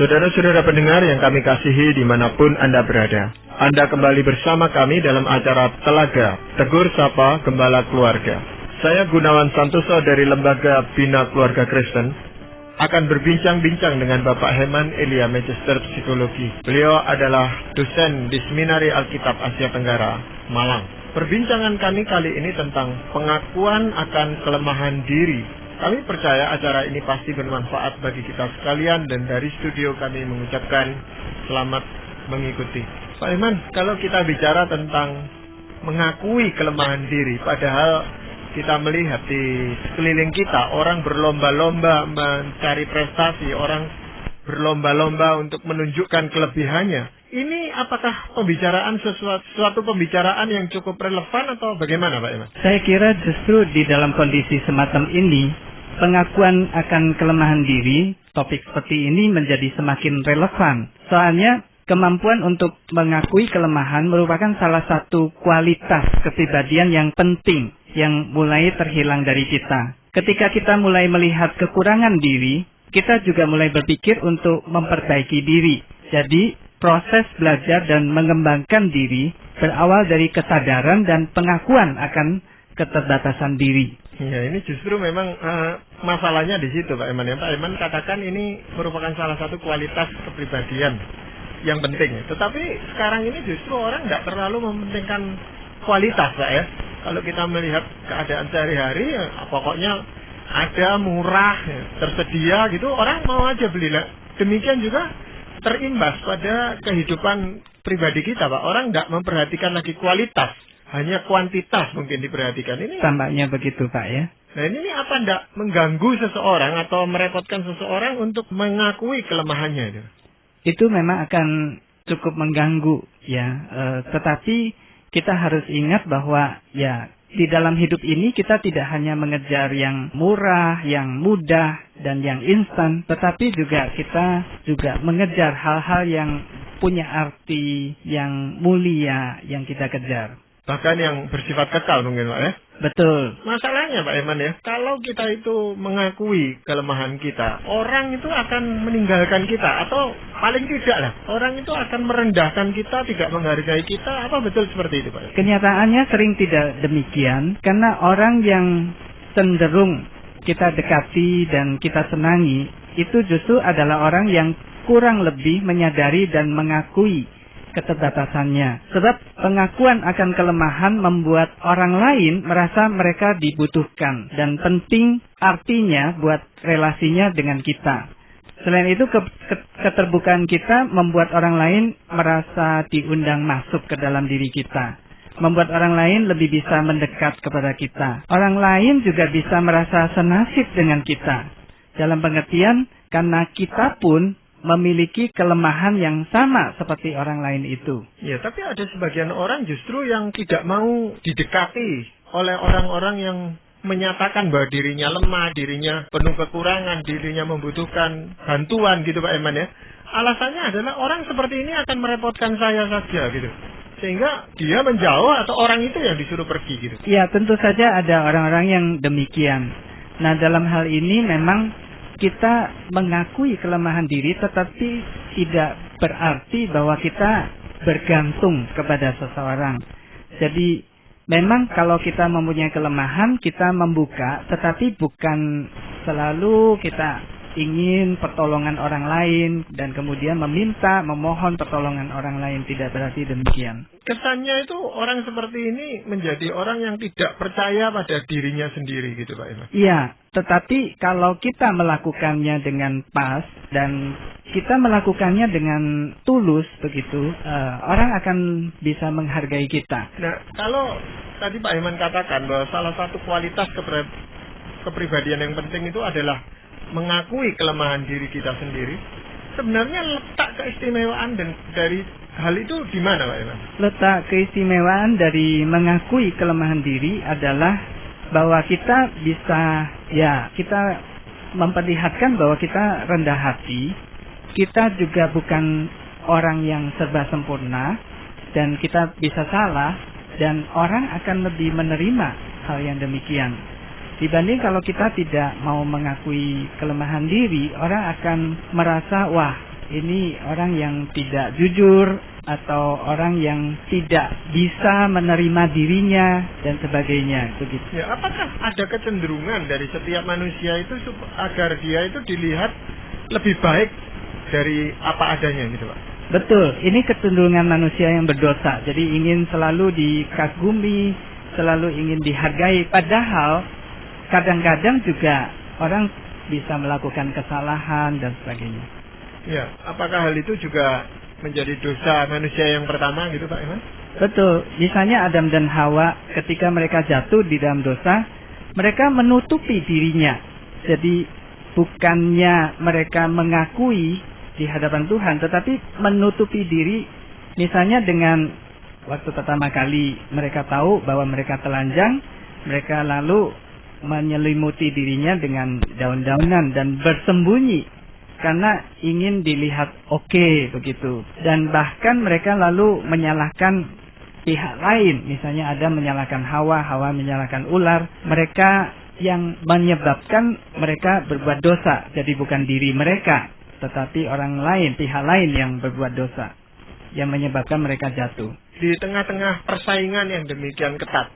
Saudara-saudara pendengar yang kami kasihi dimanapun Anda berada, Anda kembali bersama kami dalam acara Telaga Tegur Sapa Gembala Keluarga. Saya Gunawan Santoso dari Lembaga Bina Keluarga Kristen akan berbincang-bincang dengan Bapak Heman Elia, Magister Psikologi. Beliau adalah dosen di Seminari Alkitab Asia Tenggara, Malang. Perbincangan kami kali ini tentang pengakuan akan kelemahan diri. Kami percaya acara ini pasti bermanfaat bagi kita sekalian, dan dari studio kami mengucapkan selamat mengikuti. Pak Heman, kalau kita bicara tentang mengakui kelemahan diri, padahal kita melihat di sekeliling kita, orang berlomba-lomba mencari prestasi, orang berlomba-lomba untuk menunjukkan kelebihannya. Ini apakah suatu pembicaraan yang cukup relevan atau bagaimana, Pak Heman? Saya kira justru di dalam kondisi semacam ini, pengakuan akan kelemahan diri, topik seperti ini menjadi semakin relevan. Soalnya kemampuan untuk mengakui kelemahan merupakan salah satu kualitas kepribadian yang penting yang mulai terhilang dari kita. Ketika kita mulai melihat kekurangan diri, kita juga mulai berpikir untuk memperbaiki diri. Jadi, proses belajar dan mengembangkan diri berawal dari kesadaran dan pengakuan akan keterbatasan diri. Ya, ini justru memang masalahnya di situ, Pak Heman. Pak Heman katakan ini merupakan salah satu kualitas kepribadian yang penting. Tetapi sekarang ini justru orang nggak terlalu mementingkan kualitas, Pak ya. Kalau kita melihat keadaan sehari-hari, ya, pokoknya ada, murah, ya, tersedia gitu, orang mau aja beli. Demikian juga terimbas pada kehidupan pribadi kita, Pak. Orang nggak memperhatikan lagi kualitas, hanya kuantitas mungkin diperhatikan. Ini tampaknya begitu, Pak ya. Nah, ini apa nggak mengganggu seseorang atau merepotkan seseorang untuk mengakui kelemahannya itu? Itu memang akan cukup mengganggu ya. Tetapi kita harus ingat bahwa ya di dalam hidup ini kita tidak hanya mengejar yang murah, yang mudah, dan yang instan, tetapi kita juga mengejar hal-hal yang punya arti, yang mulia yang kita kejar. Bahkan yang bersifat kekal mungkin, Pak ya? Betul. Masalahnya, Pak Heman ya, kalau kita itu mengakui kelemahan kita, orang itu akan meninggalkan kita, atau paling tidak lah, orang itu akan merendahkan kita, tidak menghargai kita. Apa betul seperti itu, Pak? Kenyataannya sering tidak demikian, karena orang yang cenderung kita dekati dan kita senangi, itu justru adalah orang yang kurang lebih menyadari dan mengakui keterbatasannya. Sebab pengakuan akan kelemahan membuat orang lain merasa mereka dibutuhkan dan penting artinya buat relasinya dengan kita. Selain itu, keterbukaan kita membuat orang lain merasa diundang masuk ke dalam diri kita, membuat orang lain lebih bisa mendekat kepada kita. Orang lain juga bisa merasa senasib dengan kita, dalam pengertian karena kita pun memiliki kelemahan yang sama seperti orang lain itu. Ya, tapi ada sebagian orang justru yang tidak mau didekati oleh orang-orang yang menyatakan bahwa dirinya lemah, dirinya penuh kekurangan, dirinya membutuhkan bantuan gitu, Pak Heman ya. Alasannya adalah orang seperti ini akan merepotkan saya saja gitu. Sehingga dia menjauh atau orang itu yang disuruh pergi gitu. Ya, tentu saja ada orang-orang yang demikian. Nah, dalam hal ini memang kita mengakui kelemahan diri, tetapi tidak berarti bahwa kita bergantung kepada seseorang. Jadi memang kalau kita mempunyai kelemahan, kita membuka, tetapi bukan selalu kita ingin pertolongan orang lain dan kemudian memohon pertolongan orang lain. Tidak berarti demikian. Kesannya itu orang seperti ini menjadi orang yang tidak percaya pada dirinya sendiri gitu, Pak Heman. Iya, tetapi kalau kita melakukannya dengan pas dan kita melakukannya dengan tulus begitu, orang akan bisa menghargai kita. Nah, kalau tadi Pak Heman katakan bahwa salah satu kualitas kepribadian yang penting itu adalah mengakui kelemahan diri kita sendiri. Sebenarnya letak keistimewaan dari hal itu di mana, Pak Heman? Letak keistimewaan dari mengakui kelemahan diri adalah bahwa kita bisa, kita memperlihatkan bahwa kita rendah hati, kita juga bukan orang yang serba sempurna, dan kita bisa salah, dan orang akan lebih menerima hal yang demikian. Dibanding kalau kita tidak mau mengakui kelemahan diri, orang akan merasa, wah, ini orang yang tidak jujur atau orang yang tidak bisa menerima dirinya dan sebagainya begitu. Ya, apakah ada kecenderungan dari setiap manusia itu agar dia itu dilihat lebih baik dari apa adanya gitu, Pak? Betul, ini kecenderungan manusia yang berdosa. Jadi ingin selalu dikagumi, selalu ingin dihargai. Padahal kadang-kadang juga orang bisa melakukan kesalahan dan sebagainya. Ya, apakah hal itu juga menjadi dosa manusia yang pertama gitu, Pak Iman? Betul, misalnya Adam dan Hawa ketika mereka jatuh di dalam dosa, mereka menutupi dirinya. Jadi bukannya mereka mengakui di hadapan Tuhan, tetapi menutupi diri. Misalnya dengan waktu pertama kali mereka tahu bahwa mereka telanjang, mereka lalu menyelimuti dirinya dengan daun-daunan dan bersembunyi karena ingin dilihat oke begitu. Dan bahkan mereka lalu menyalahkan pihak lain. Misalnya Adam menyalahkan Hawa, Hawa menyalahkan ular. Mereka yang menyebabkan mereka berbuat dosa. Jadi bukan diri mereka, tetapi orang lain, pihak lain yang berbuat dosa, yang menyebabkan mereka jatuh. Di tengah-tengah persaingan yang demikian ketat,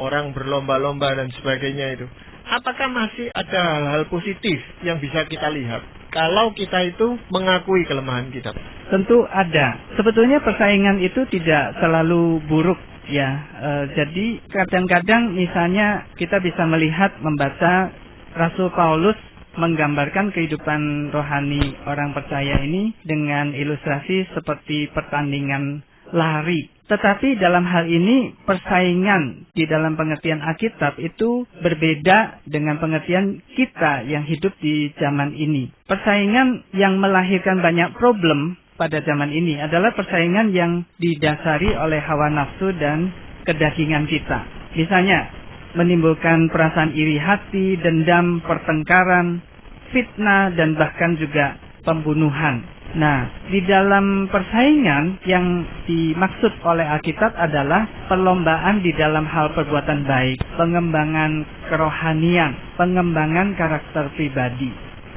orang berlomba-lomba dan sebagainya itu, apakah masih ada hal-hal positif yang bisa kita lihat kalau kita itu mengakui kelemahan kita? Tentu ada. Sebetulnya persaingan itu tidak selalu buruk ya. Jadi kadang-kadang misalnya kita bisa melihat, membaca Rasul Paulus menggambarkan kehidupan rohani orang percaya ini dengan ilustrasi seperti pertandingan lari. Tetapi dalam hal ini persaingan di dalam pengertian Alkitab itu berbeda dengan pengertian kita yang hidup di zaman ini. Persaingan yang melahirkan banyak problem pada zaman ini adalah persaingan yang didasari oleh hawa nafsu dan kedagingan kita. Misalnya menimbulkan perasaan iri hati, dendam, pertengkaran, fitnah, dan bahkan juga pembunuhan. Nah, di dalam persaingan yang dimaksud oleh Alkitab adalah perlombaan di dalam hal perbuatan baik, pengembangan kerohanian, pengembangan karakter pribadi.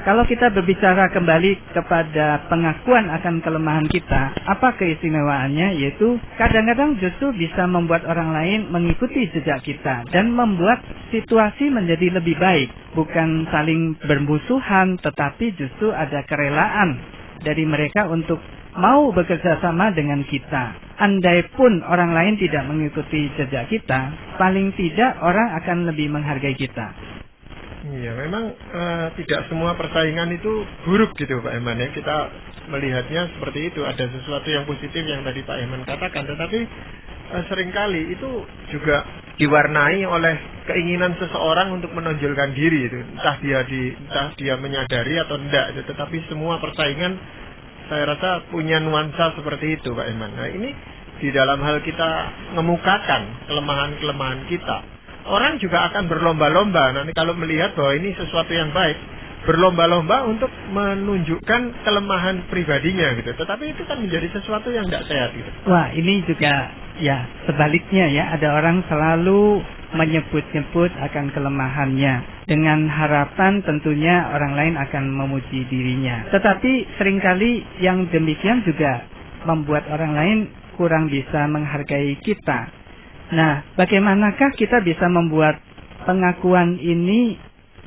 Kalau kita berbicara kembali kepada pengakuan akan kelemahan kita, apa keistimewaannya? Yaitu kadang-kadang justru bisa membuat orang lain mengikuti jejak kita dan membuat situasi menjadi lebih baik. Bukan saling bermusuhan, tetapi justru ada kerelaan dari mereka untuk mau bekerja sama dengan kita. Andai pun orang lain tidak mengikuti jejak kita, paling tidak orang akan lebih menghargai kita. Iya, memang tidak semua persaingan itu buruk gitu Pak Eman ya. Kita melihatnya seperti itu, ada sesuatu yang positif yang tadi Pak Eman katakan, tetapi seringkali itu juga diwarnai oleh keinginan seseorang untuk menonjolkan diri itu. Entah dia menyadari atau tidak, tetapi semua persaingan saya rasa punya nuansa seperti itu Pak Eman. Nah, ini di dalam hal kita mengemukakan kelemahan-kelemahan kita, orang juga akan berlomba-lomba nanti kalau melihat bahwa ini sesuatu yang baik, berlomba-lomba untuk menunjukkan kelemahan pribadinya gitu. Tetapi itu kan menjadi sesuatu yang tidak sehat gitu. Wah, ini juga ya sebaliknya ya, ada orang selalu menyebut-nyebut akan kelemahannya dengan harapan tentunya orang lain akan memuji dirinya. Tetapi seringkali yang demikian juga membuat orang lain kurang bisa menghargai kita. Nah, bagaimanakah kita bisa membuat pengakuan ini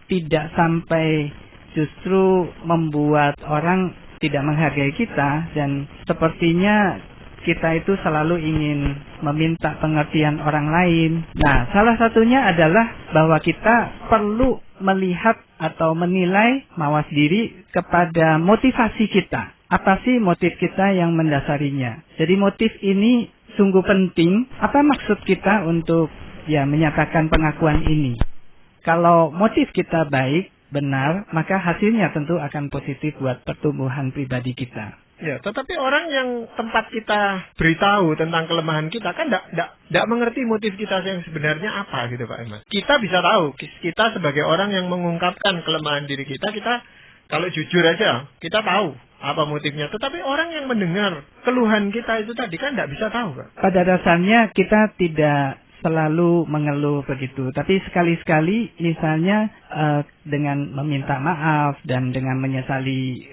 tidak sampai justru membuat orang tidak menghargai kita, dan sepertinya kita itu selalu ingin meminta pengertian orang lain. Nah, salah satunya adalah bahwa kita perlu melihat atau menilai mawas diri kepada motivasi kita. Apa sih motif kita yang mendasarinya? Jadi motif ini sungguh penting. Apa maksud kita untuk menyatakan pengakuan ini? Kalau motif kita baik, benar, maka hasilnya tentu akan positif buat pertumbuhan pribadi kita. Ya, tetapi orang yang tempat kita beritahu tentang kelemahan kita kan tidak mengerti motif kita yang sebenarnya apa gitu Pak Eman. Kita bisa tahu, kita sebagai orang yang mengungkapkan kelemahan diri kita kalau jujur aja, kita tahu apa motifnya. Tetapi orang yang mendengar keluhan kita itu tadi kan tidak bisa tahu Pak. Pada dasarnya kita tidak selalu mengeluh begitu. Tapi sekali-sekali misalnya dengan meminta maaf dan dengan menyesali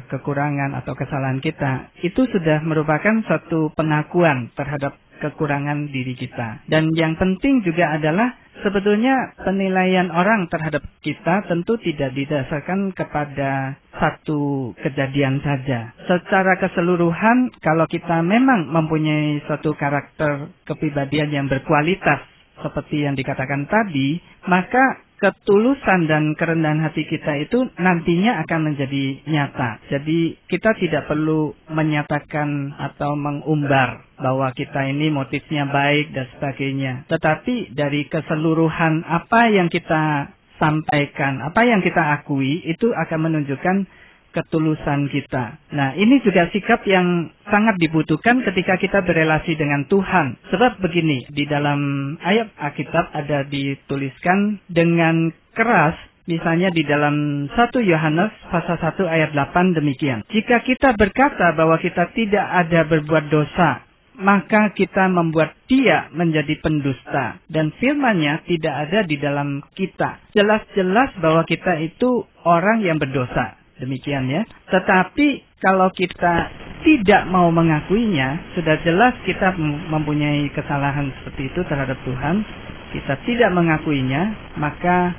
kekurangan atau kesalahan kita, itu sudah merupakan suatu pengakuan terhadap kekurangan diri kita. Dan yang penting juga adalah sebetulnya penilaian orang terhadap kita tentu tidak didasarkan kepada satu kejadian saja. Secara keseluruhan, kalau kita memang mempunyai suatu karakter kepribadian yang berkualitas seperti yang dikatakan tadi, maka ketulusan dan kerendahan hati kita itu nantinya akan menjadi nyata. Jadi kita tidak perlu menyatakan atau mengumbar bahwa kita ini motifnya baik dan sebagainya. Tetapi dari keseluruhan apa yang kita sampaikan, apa yang kita akui, itu akan menunjukkan ketulusan kita. Nah, ini juga sikap yang sangat dibutuhkan ketika kita berelasi dengan Tuhan. Sebab begini, di dalam ayat Alkitab ada dituliskan dengan keras, misalnya di dalam 1 Yohanes pasal 1 ayat 8 demikian. Jika kita berkata bahwa kita tidak ada berbuat dosa, maka kita membuat dia menjadi pendusta, dan firman-Nya tidak ada di dalam kita. Jelas-jelas bahwa kita itu orang yang berdosa. Demikian ya. Tetapi kalau kita tidak mau mengakuinya, sudah jelas kita mempunyai kesalahan seperti itu terhadap Tuhan. Kita tidak mengakuinya, maka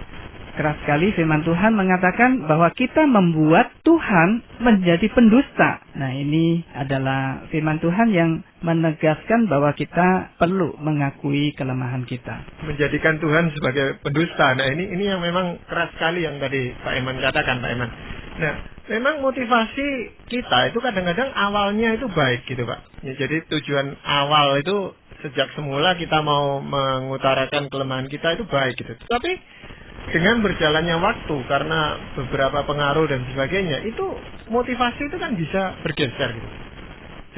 keras sekali firman Tuhan mengatakan bahwa kita membuat Tuhan menjadi pendusta. Nah, ini adalah firman Tuhan yang menegaskan bahwa kita perlu mengakui kelemahan kita. Menjadikan Tuhan sebagai pendusta. Nah, ini yang memang keras sekali yang tadi Pak Eman katakan, Pak Eman. Nah, memang motivasi kita itu kadang-kadang awalnya itu baik gitu, Pak. Ya, jadi tujuan awal itu sejak semula kita mau mengutarakan kelemahan kita itu baik gitu. Tapi dengan berjalannya waktu karena beberapa pengaruh dan sebagainya, itu motivasi itu kan bisa bergeser gitu.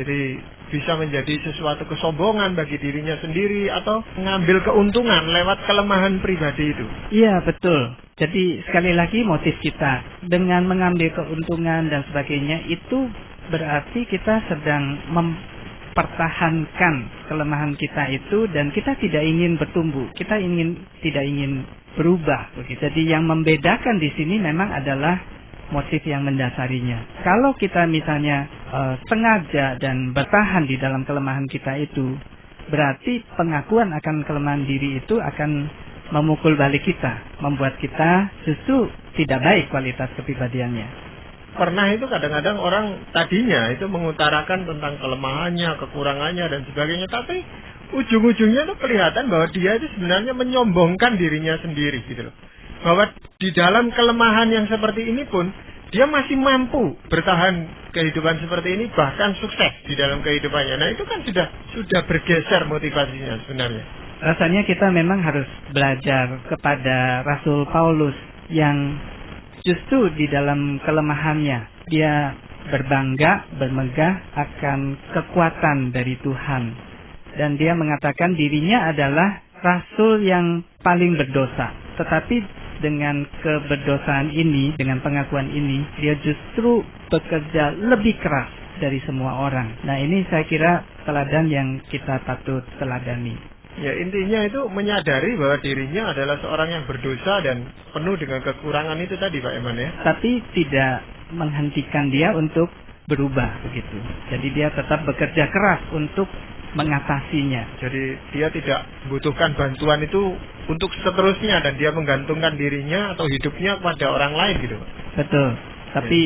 Jadi bisa menjadi sesuatu kesombongan bagi dirinya sendiri atau mengambil keuntungan lewat kelemahan pribadi itu. Iya, betul. Jadi sekali lagi motif kita dengan mengambil keuntungan dan sebagainya itu berarti kita sedang mempertahankan kelemahan kita itu dan kita tidak ingin bertumbuh. Kita tidak ingin berubah. Jadi yang membedakan di sini memang adalah motif yang mendasarinya. Kalau kita misalnya sengaja dan bertahan di dalam kelemahan kita itu, berarti pengakuan akan kelemahan diri itu akan memukul balik kita, membuat kita justru tidak baik kualitas kepribadiannya. Pernah itu kadang-kadang orang tadinya itu mengutarakan tentang kelemahannya, kekurangannya dan sebagainya, tapi ujung-ujungnya itu kelihatan bahwa dia itu sebenarnya menyombongkan dirinya sendiri gitu loh. Bahwa di dalam kelemahan yang seperti ini pun dia masih mampu bertahan kehidupan seperti ini, bahkan sukses di dalam kehidupannya. Nah, itu kan sudah bergeser motivasinya sebenarnya. Rasanya kita memang harus belajar kepada Rasul Paulus yang justru di dalam kelemahannya dia berbangga, bermegah akan kekuatan dari Tuhan. Dan dia mengatakan dirinya adalah rasul yang paling berdosa. Tetapi dengan keberdosaan ini, dengan pengakuan ini, dia justru bekerja lebih keras dari semua orang. Nah, ini saya kira teladan yang kita patut teladani. Ya, intinya itu menyadari bahwa dirinya adalah seorang yang berdosa dan penuh dengan kekurangan itu tadi, Pak Eman ya. Tapi tidak menghentikan dia untuk berubah begitu. Jadi dia tetap bekerja keras untuk mengatasinya. Jadi dia tidak membutuhkan bantuan itu untuk seterusnya dan dia menggantungkan dirinya atau hidupnya kepada orang lain gitu. Betul. Tapi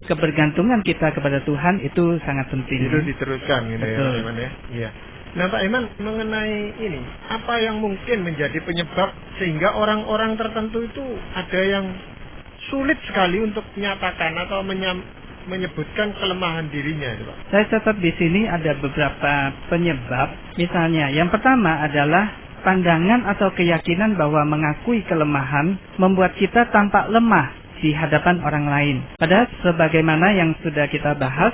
kebergantungan kita kepada Tuhan itu sangat penting. Itu diteruskan gitu. Betul. Ya, Pak Eman ya. Iya. Nah, Pak Eman, mengenai ini, apa yang mungkin menjadi penyebab sehingga orang-orang tertentu itu ada yang sulit sekali untuk menyatakan atau menyebutkan kelemahan dirinya itu, Pak? Saya catat di sini ada beberapa penyebab. Misalnya, yang pertama adalah pandangan atau keyakinan bahwa mengakui kelemahan membuat kita tampak lemah di hadapan orang lain. Padahal sebagaimana yang sudah kita bahas,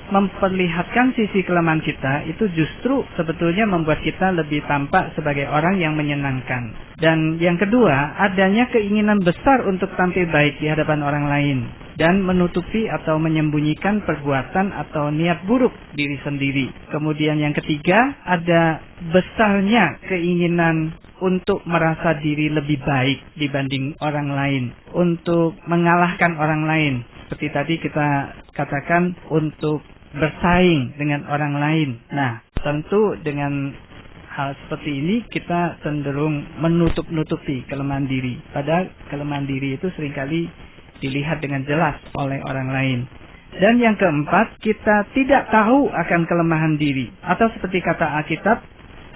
memperlihatkan sisi kelemahan kita itu justru sebetulnya membuat kita lebih tampak sebagai orang yang menyenangkan. Dan yang kedua, adanya keinginan besar untuk tampil baik di hadapan orang lain. dan menutupi atau menyembunyikan perbuatan atau niat buruk diri sendiri. Kemudian yang ketiga, ada besarnya keinginan untuk merasa diri lebih baik dibanding orang lain, untuk mengalahkan orang lain. Seperti tadi kita katakan, untuk bersaing dengan orang lain. Nah, tentu dengan hal seperti ini kita cenderung menutup-nutupi kelemahan diri. Padahal kelemahan diri itu seringkali dilihat dengan jelas oleh orang lain. Dan yang keempat, kita tidak tahu akan kelemahan diri. Atau seperti kata Alkitab,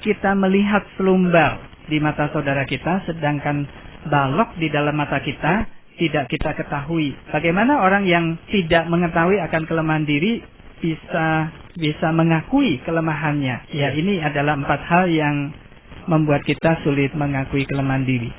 kita melihat selumbar di mata saudara kita, sedangkan balok di dalam mata kita tidak kita ketahui. Bagaimana orang yang tidak mengetahui akan kelemahan diri bisa mengakui kelemahannya? Ya, ini adalah 4 hal yang membuat kita sulit mengakui kelemahan diri.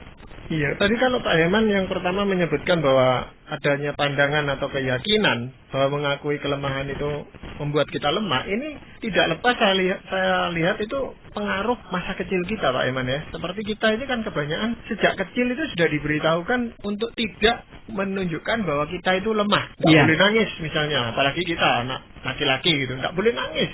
Iya, tadi kalau Pak Herman yang pertama menyebutkan bahwa adanya pandangan atau keyakinan bahwa mengakui kelemahan itu membuat kita lemah, ini tidak lepas saya lihat itu pengaruh masa kecil kita, Pak Herman, ya. Seperti kita ini kan kebanyakan sejak kecil itu sudah diberitahukan untuk tidak menunjukkan bahwa kita itu lemah. Tidak boleh nangis misalnya, apalagi kita anak laki-laki gitu, tidak boleh nangis.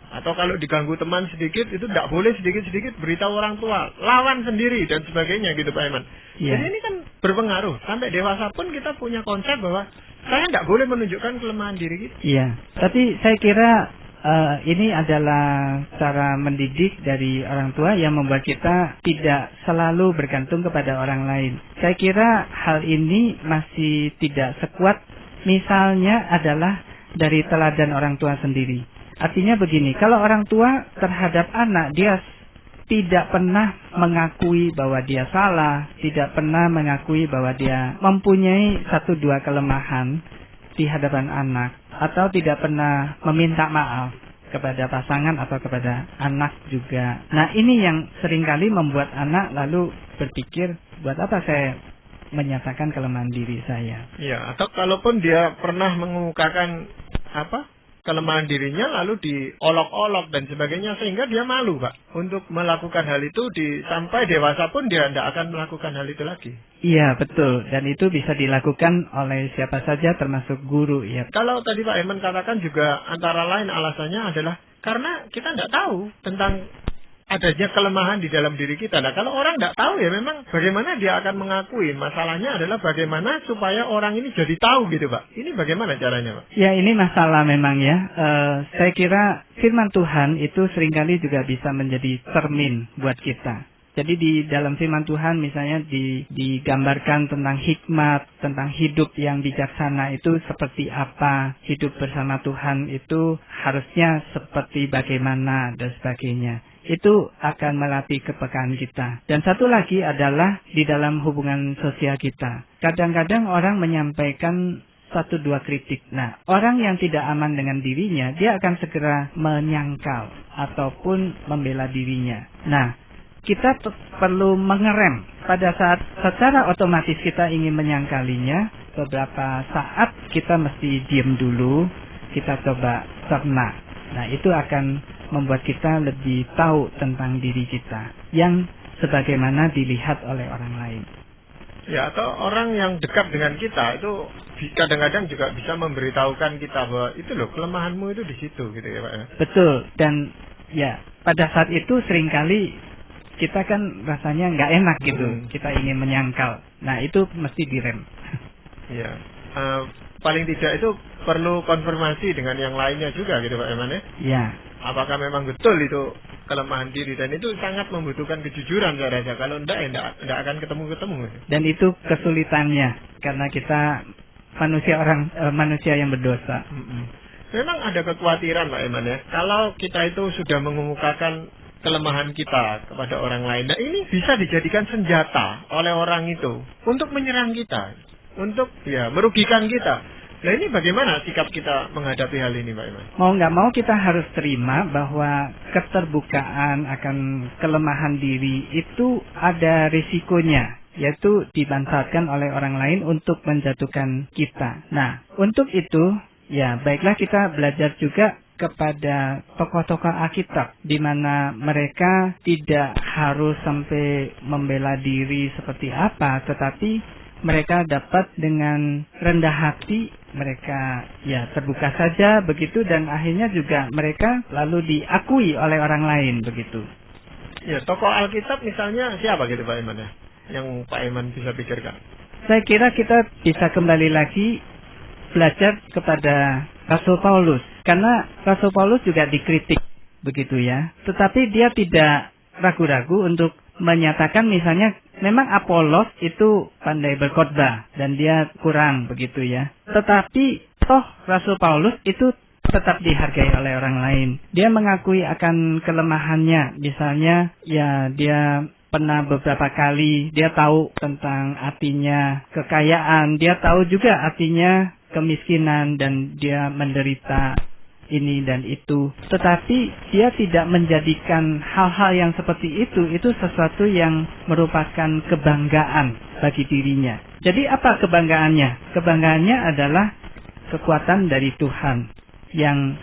Atau kalau diganggu teman sedikit, itu tidak boleh sedikit-sedikit beritahu orang tua, lawan sendiri dan sebagainya gitu Pak Herman. Jadi ini kan berpengaruh. Sampai dewasa pun kita punya konsep bahwa saya tidak boleh menunjukkan kelemahan diri kita. Iya, tapi saya kira ini adalah cara mendidik dari orang tua yang membuat kita tidak selalu bergantung kepada orang lain. Saya kira hal ini masih tidak sekuat misalnya adalah dari teladan orang tua sendiri. Artinya begini, kalau orang tua terhadap anak, dia tidak pernah mengakui bahwa dia salah, tidak pernah mengakui bahwa dia mempunyai 1-2 kelemahan di hadapan anak, atau tidak pernah meminta maaf kepada pasangan atau kepada anak juga. Nah, ini yang seringkali membuat anak lalu berpikir, buat apa saya menyatakan kelemahan diri saya? Ya, atau kalaupun dia pernah mengemukakan kelemahan dirinya lalu diolok-olok dan sebagainya, sehingga dia malu, Pak, untuk melakukan hal itu sampai dewasa pun dia tidak akan melakukan hal itu lagi. Iya, betul, dan itu bisa dilakukan oleh siapa saja termasuk guru, ya. Kalau tadi Pak Herman katakan juga antara lain alasannya adalah karena kita tidak tahu tentang adanya kelemahan di dalam diri kita. Nah, kalau orang tidak tahu, ya memang bagaimana dia akan mengakui. Masalahnya adalah bagaimana supaya orang ini jadi tahu gitu, Pak. Ini bagaimana caranya, Pak? Ya, ini masalah memang ya. Saya kira firman Tuhan itu seringkali juga bisa menjadi cermin buat kita. Jadi di dalam firman Tuhan misalnya digambarkan tentang hikmat, tentang hidup yang bijaksana itu seperti apa, hidup bersama Tuhan itu harusnya seperti bagaimana dan sebagainya. Itu akan melatih kepekaan kita. Dan satu lagi adalah di dalam hubungan sosial kita. Kadang-kadang orang menyampaikan 1-2 kritik. Nah, orang yang tidak aman dengan dirinya, dia akan segera menyangkal ataupun membela dirinya. Nah, kita perlu mengerem pada saat secara otomatis kita ingin menyangkalinya. Beberapa saat kita mesti diam dulu, kita coba cerna. Nah, itu akan membuat kita lebih tahu tentang diri kita yang sebagaimana dilihat oleh orang lain. Ya, atau orang yang dekat dengan kita itu kadang-kadang juga bisa memberitahukan kita bahwa itu loh kelemahanmu itu di situ gitu ya, Pak. Betul, dan ya pada saat itu seringkali kita kan rasanya nggak enak gitu, kita ingin menyangkal. Nah, itu mesti direm. Ya, paling tidak itu perlu konfirmasi dengan yang lainnya juga gitu Pak Herman ya. Ya. Apakah memang betul itu kelemahan diri, dan itu sangat membutuhkan kejujuran saya rasa. Kalau enggak akan ketemu. Dan itu kesulitannya karena kita manusia yang berdosa. Memang ada kekhawatiran Pak Herman ya. Kalau kita itu sudah mengemukakan kelemahan kita kepada orang lain, nah ini bisa dijadikan senjata oleh orang itu untuk menyerang kita, untuk merugikan kita. Nah, ini bagaimana sikap kita menghadapi hal ini, Pak Herman? Mau nggak mau kita harus terima bahwa keterbukaan akan kelemahan diri itu ada risikonya, yaitu dimanfaatkan oleh orang lain untuk menjatuhkan kita. Nah, untuk itu, ya baiklah kita belajar juga kepada tokoh-tokoh Alkitab, di mana mereka tidak harus sampai membela diri seperti apa, tetapi mereka dapat dengan rendah hati, mereka ya terbuka saja begitu, dan akhirnya juga mereka lalu diakui oleh orang lain begitu. Ya, tokoh Alkitab misalnya siapa gitu Pak Iman ya? Yang Pak Iman bisa pikirkan? Saya kira kita bisa kembali lagi belajar kepada Rasul Paulus, karena Rasul Paulus juga dikritik begitu ya. Tetapi dia tidak ragu-ragu untuk menyatakan misalnya memang Apolos itu pandai berkhotbah dan dia kurang begitu ya. Tetapi toh Rasul Paulus itu tetap dihargai oleh orang lain. Dia mengakui akan kelemahannya. Misalnya ya dia pernah beberapa kali, dia tahu tentang artinya kekayaan, dia tahu juga artinya kemiskinan, dan dia menderita ini dan itu. Tetapi dia tidak menjadikan hal-hal yang seperti itu sesuatu yang merupakan kebanggaan bagi dirinya. Jadi apa kebanggaannya? Kebanggaannya adalah kekuatan dari Tuhan yang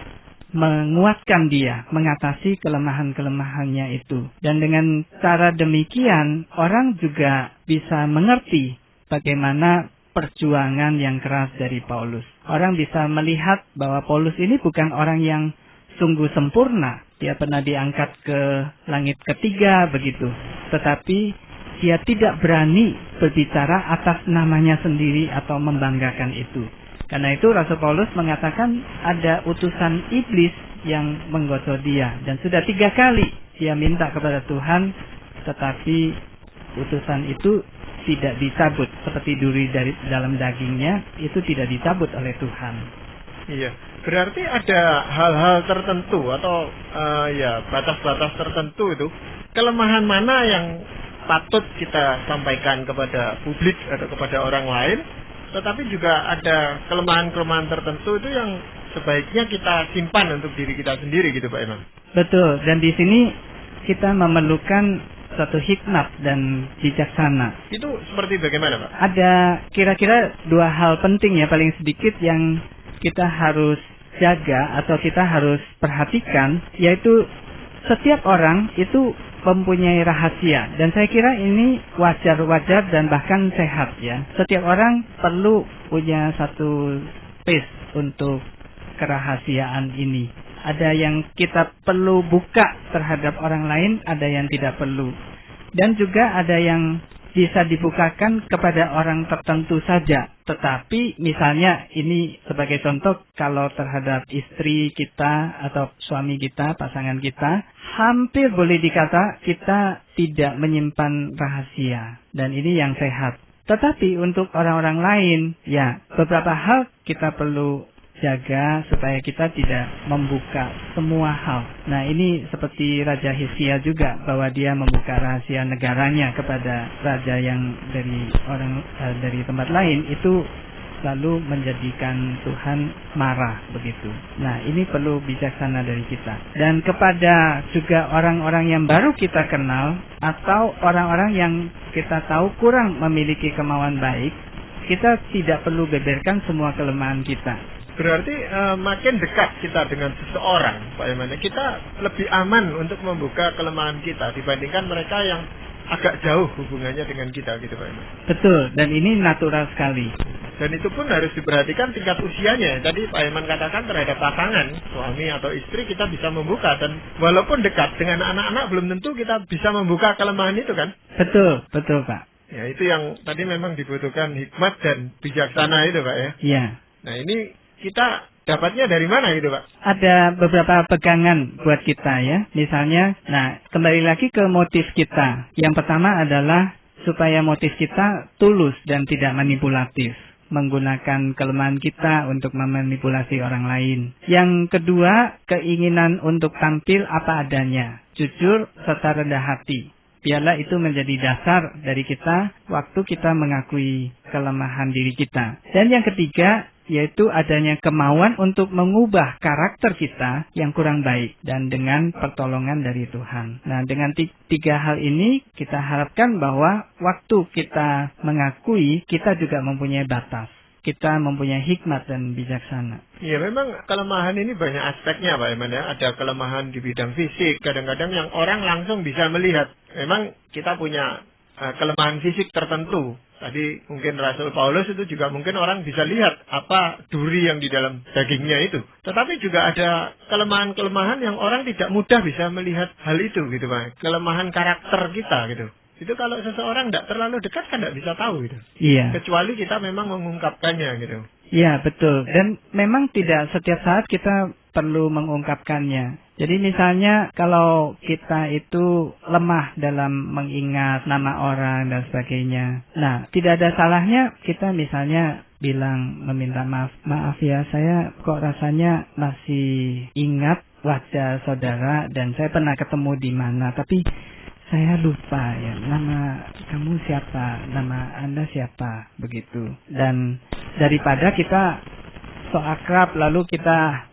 menguatkan dia, mengatasi kelemahan-kelemahannya itu. Dan dengan cara demikian, orang juga bisa mengerti bagaimana perjuangan yang keras dari Paulus. Orang bisa melihat bahwa Paulus ini bukan orang yang sungguh sempurna. Dia pernah diangkat ke langit ketiga begitu. Tetapi dia tidak berani berbicara atas namanya sendiri atau membanggakan itu. Karena itu Rasul Paulus mengatakan ada utusan iblis yang menggosok dia. Dan sudah 3 kali dia minta kepada Tuhan, tetapi utusan itu tidak dicabut. Seperti duri dari dalam dagingnya, itu tidak dicabut oleh Tuhan. Iya, berarti ada hal-hal tertentu atau ya batas-batas tertentu itu. Kelemahan mana yang patut kita sampaikan kepada publik atau kepada orang lain, tetapi juga ada kelemahan-kelemahan tertentu itu yang sebaiknya kita simpan untuk diri kita sendiri gitu Pak Imam. Betul, dan di sini kita memerlukan satu hikmat dan bijaksana. Itu seperti bagaimana Pak? Ada kira-kira 2 hal penting ya, paling sedikit, yang kita harus jaga atau kita harus perhatikan, yaitu setiap orang itu mempunyai rahasia, dan saya kira ini wajar-wajar dan bahkan sehat ya. Setiap orang perlu punya satu space untuk kerahasiaan ini. Ada yang kita perlu buka terhadap orang lain, ada yang tidak perlu. Dan juga ada yang bisa dibukakan kepada orang tertentu saja. Tetapi misalnya ini sebagai contoh, kalau terhadap istri kita atau suami kita, pasangan kita, hampir boleh dikata kita tidak menyimpan rahasia. Dan ini yang sehat. Tetapi untuk orang-orang lain, ya beberapa hal kita perlu jaga supaya kita tidak membuka semua hal. Nah, ini seperti Raja Hizkia juga, bahwa dia membuka rahasia negaranya kepada raja yang dari tempat lain, itu lalu menjadikan Tuhan marah begitu. Nah, ini perlu bijaksana dari kita. Dan kepada juga orang-orang yang baru kita kenal atau orang-orang yang kita tahu kurang memiliki kemauan baik, kita tidak perlu beberkan semua kelemahan kita. Berarti makin dekat kita dengan seseorang, Pak Iman, kita lebih aman untuk membuka kelemahan kita dibandingkan mereka yang agak jauh hubungannya dengan kita, gitu Pak Iman. Betul, dan ini natural sekali. Dan itu pun harus diperhatikan tingkat usianya. Tadi Pak Iman katakan terhadap pasangan, suami atau istri kita bisa membuka, dan walaupun dekat dengan anak-anak belum tentu kita bisa membuka kelemahan itu kan? Betul, betul Pak. Ya, itu yang tadi memang dibutuhkan hikmat dan bijaksana itu Pak ya. Iya. Nah, ini kita dapatnya dari mana gitu Pak? Ada beberapa pegangan buat kita ya. Misalnya, nah kembali lagi ke motif kita. Yang pertama adalah supaya motif kita tulus dan tidak manipulatif, menggunakan kelemahan kita untuk memanipulasi orang lain. Yang kedua, keinginan untuk tampil apa adanya, jujur serta rendah hati. Biarlah itu menjadi dasar dari kita waktu kita mengakui kelemahan diri kita. Dan yang ketiga, yaitu adanya kemauan untuk mengubah karakter kita yang kurang baik, dan dengan pertolongan dari Tuhan. Nah, dengan 3 hal ini kita harapkan bahwa waktu kita mengakui, kita juga mempunyai batas. Kita mempunyai hikmat dan bijaksana. Iya, memang kelemahan ini banyak aspeknya Pak Iman ya. Ada kelemahan di bidang fisik, kadang-kadang yang orang langsung bisa melihat. Memang kita punya kelemahan fisik tertentu. Tadi mungkin Rasul Paulus itu juga mungkin orang bisa lihat apa duri yang di dalam dagingnya itu. Tetapi juga ada kelemahan-kelemahan yang orang tidak mudah bisa melihat hal itu gitu Pak. Kelemahan karakter kita gitu. Itu kalau seseorang tidak terlalu dekat kan tidak bisa tahu gitu. Iya. Kecuali kita memang mengungkapkannya gitu. Iya, betul. Dan memang tidak setiap saat kita perlu mengungkapkannya. Jadi misalnya kalau kita itu lemah dalam mengingat nama orang dan sebagainya. Nah, tidak ada salahnya kita misalnya bilang meminta maaf ya, saya kok rasanya masih ingat wajah saudara dan saya pernah ketemu di mana, tapi saya lupa ya, nama kamu siapa, nama Anda siapa, begitu. Dan daripada kita so akrab lalu kita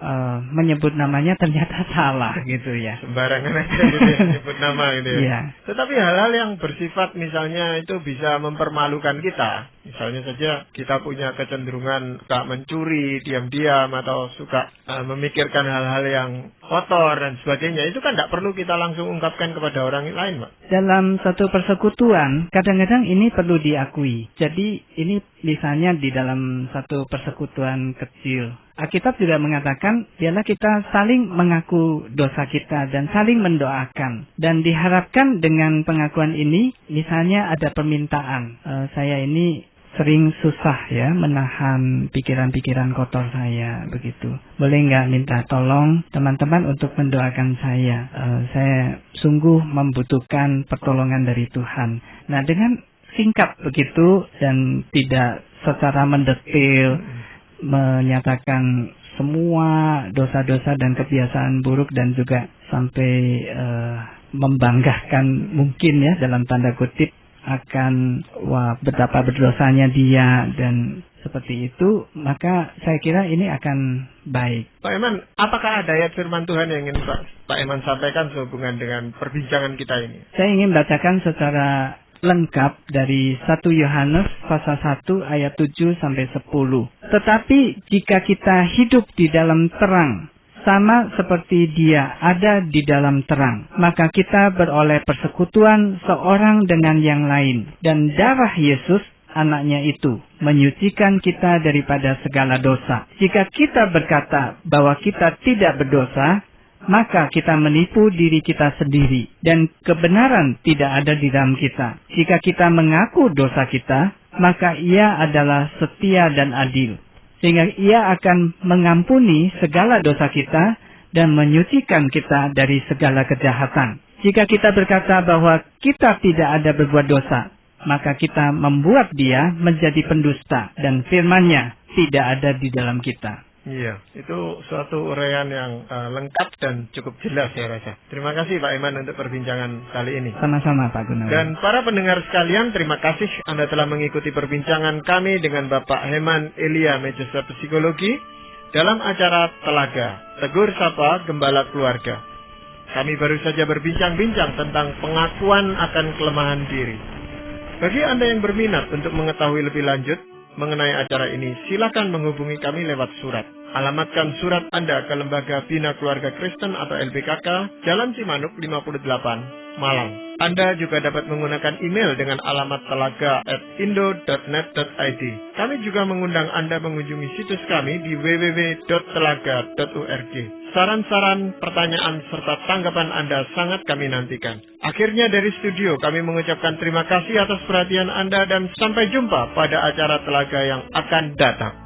menyebut namanya ternyata salah gitu ya. Sembarangan aja gitu ya, menyebut nama gitu ya. Iya. Tetapi hal-hal yang bersifat misalnya itu bisa mempermalukan kita. Misalnya saja kita punya kecenderungan suka mencuri diam-diam atau suka memikirkan hal-hal yang kotor dan sebagainya. Itu kan tidak perlu kita langsung ungkapkan kepada orang lain, Pak. Dalam satu persekutuan, kadang-kadang ini perlu diakui. Jadi ini misalnya di dalam satu persekutuan kecil. Alkitab juga mengatakan, biarlah kita saling mengaku dosa kita dan saling mendoakan. Dan diharapkan dengan pengakuan ini, misalnya ada permintaan. Saya ini sering susah ya menahan pikiran-pikiran kotor saya begitu. Boleh nggak minta tolong teman-teman untuk mendoakan saya? Saya sungguh membutuhkan pertolongan dari Tuhan. Nah, dengan singkat begitu dan tidak secara mendetil menyatakan semua dosa-dosa dan kebiasaan buruk dan juga sampai membanggakan mungkin ya dalam tanda kutip akan betapa berdosanya dia dan seperti itu, maka saya kira ini akan baik. Pak Eman, apakah ada ayat firman Tuhan yang ingin Pak Eman sampaikan sehubungan dengan perbincangan kita ini? Saya ingin bacakan secara lengkap dari 1 Yohanes pasal 1 ayat 7 sampai 10. Tetapi jika kita hidup di dalam terang, sama seperti dia ada di dalam terang, maka kita beroleh persekutuan seorang dengan yang lain. Dan darah Yesus, anaknya itu, menyucikan kita daripada segala dosa. Jika kita berkata bahwa kita tidak berdosa, maka kita menipu diri kita sendiri, dan kebenaran tidak ada di dalam kita. Jika kita mengaku dosa kita, maka ia adalah setia dan adil, sehingga ia akan mengampuni segala dosa kita dan menyucikan kita dari segala kejahatan. Jika kita berkata bahwa kita tidak ada berbuat dosa, maka kita membuat dia menjadi pendusta dan firman-Nya tidak ada di dalam kita. Iya, itu suatu uraian yang lengkap dan cukup jelas saya rasa. Terima kasih Pak Eman untuk perbincangan kali ini. Sama-sama Pak Gunawan. Dan para pendengar sekalian, terima kasih Anda telah mengikuti perbincangan kami dengan Bapak Heman Elia Mejesa Psikologi dalam acara Telaga, Tegur Sapa Gembala Keluarga. Kami baru saja berbincang-bincang tentang pengakuan akan kelemahan diri. Bagi Anda yang berminat untuk mengetahui lebih lanjut mengenai acara ini, silakan menghubungi kami lewat surat. Alamatkan surat Anda ke Lembaga Bina Keluarga Kristen atau LBKK, Jalan Cimanuk 58, Malang. Anda juga dapat menggunakan email dengan alamat telaga@indo.net.id. Kami juga mengundang Anda mengunjungi situs kami di www.telaga.org. Saran-saran, pertanyaan, serta tanggapan Anda sangat kami nantikan. Akhirnya dari studio kami mengucapkan terima kasih atas perhatian Anda dan sampai jumpa pada acara Telaga yang akan datang.